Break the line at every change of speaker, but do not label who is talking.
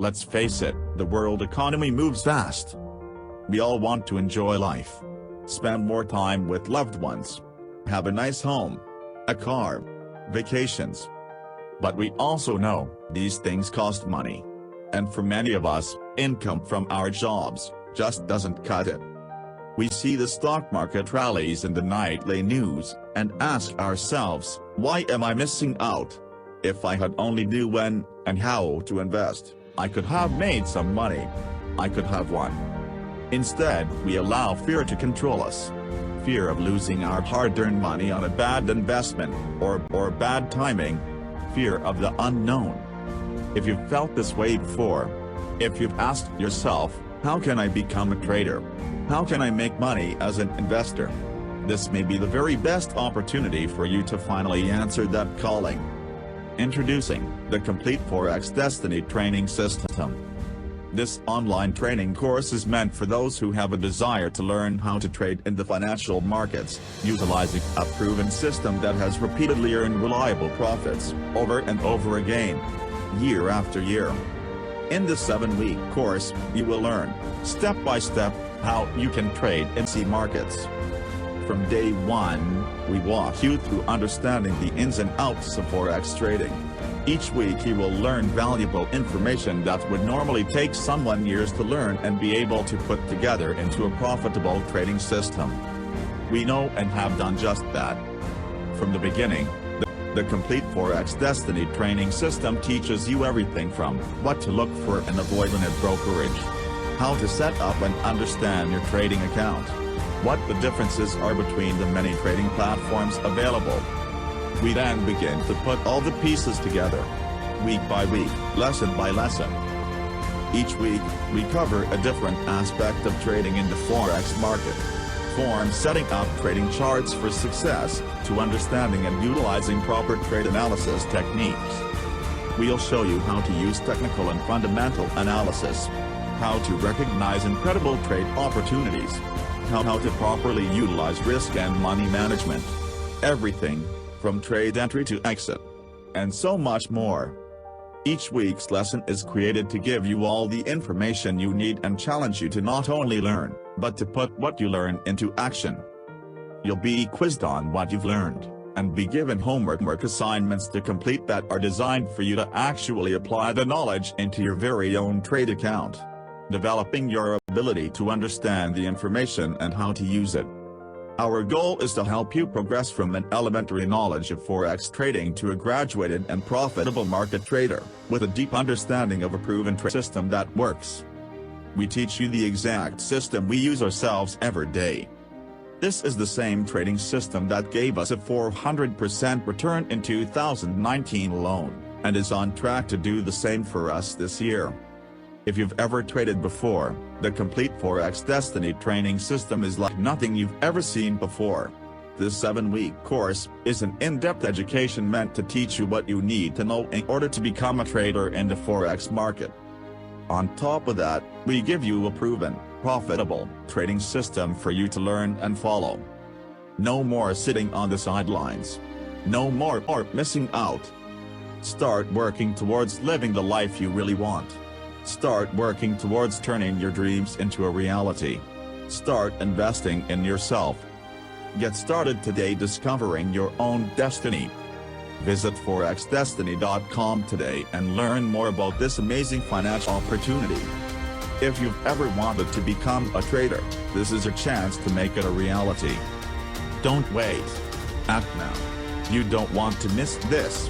Let's face it, the world economy moves fast. We all want to enjoy life. Spend more time with loved ones. Have a nice home. A car. Vacations. But we also know, these things cost money. And for many of us, income from our jobs just doesn't cut it. We see the stock market rallies in the nightly news, and ask ourselves, why am I missing out? If I had only knew when and how to invest, I could have made some money. I could have won. Instead, we allow fear to control us. Fear of losing our hard-earned money on a bad investment, or bad timing. Fear of the unknown. If you've felt this way before, if you've asked yourself, how can I become a trader? How can I make money as an investor? This may be the very best opportunity for you to finally answer that calling. Introducing the Complete Forex Destiny Training System. This online training course is meant for those who have a desire to learn how to trade in the financial markets, utilizing a proven system that has repeatedly earned reliable profits, over and over again, year after year. In this 7-week course, you will learn, step by step, how you can trade in the markets. From day 1, we walk you through understanding the ins and outs of forex trading. Each week you will learn valuable information that would normally take someone years to learn and be able to put together into a profitable trading system. We know and have done just that. From the beginning, the Complete Forex Destiny Training System teaches you everything from what to look for and avoid in a brokerage, how to set up and understand your trading account, what the differences are between the many trading platforms available. We then begin to put all the pieces together, week by week, lesson by lesson. Each week, we cover a different aspect of trading in the forex market, from setting up trading charts for success, to understanding and utilizing proper trade analysis techniques. We'll show you how to use technical and fundamental analysis, how to recognize incredible trade opportunities, how to properly utilize risk and money management. Everything from trade entry to exit, and so much more. Each week's lesson is created to give you all the information you need and challenge you to not only learn, but to put what you learn into action. You'll be quizzed on what you've learned, and be given homework assignments to complete that are designed for you to actually apply the knowledge into your very own trade account, developing your ability to understand the information and how to use it. Our goal is to help you progress from an elementary knowledge of forex trading to a graduated and profitable market trader, with a deep understanding of a proven trade system that works. We teach you the exact system we use ourselves every day. This is the same trading system that gave us a 400% return in 2019 alone, and is on track to do the same for us this year. If you've ever traded before, the Complete Forex Destiny Training System is like nothing you've ever seen before. This 7-week course is an in-depth education meant to teach you what you need to know in order to become a trader in the forex market. On top of that, we give you a proven, profitable trading system for you to learn and follow. No more sitting on the sidelines. No more missing out. Start working towards living the life you really want. Start working towards turning your dreams into a reality. Start investing in yourself. Get started today discovering your own destiny. Visit forex-destiny.com today and learn more about this amazing financial opportunity. If you've ever wanted to become a trader, this is your chance to make it a reality. Don't wait. Act now. You don't want to miss this.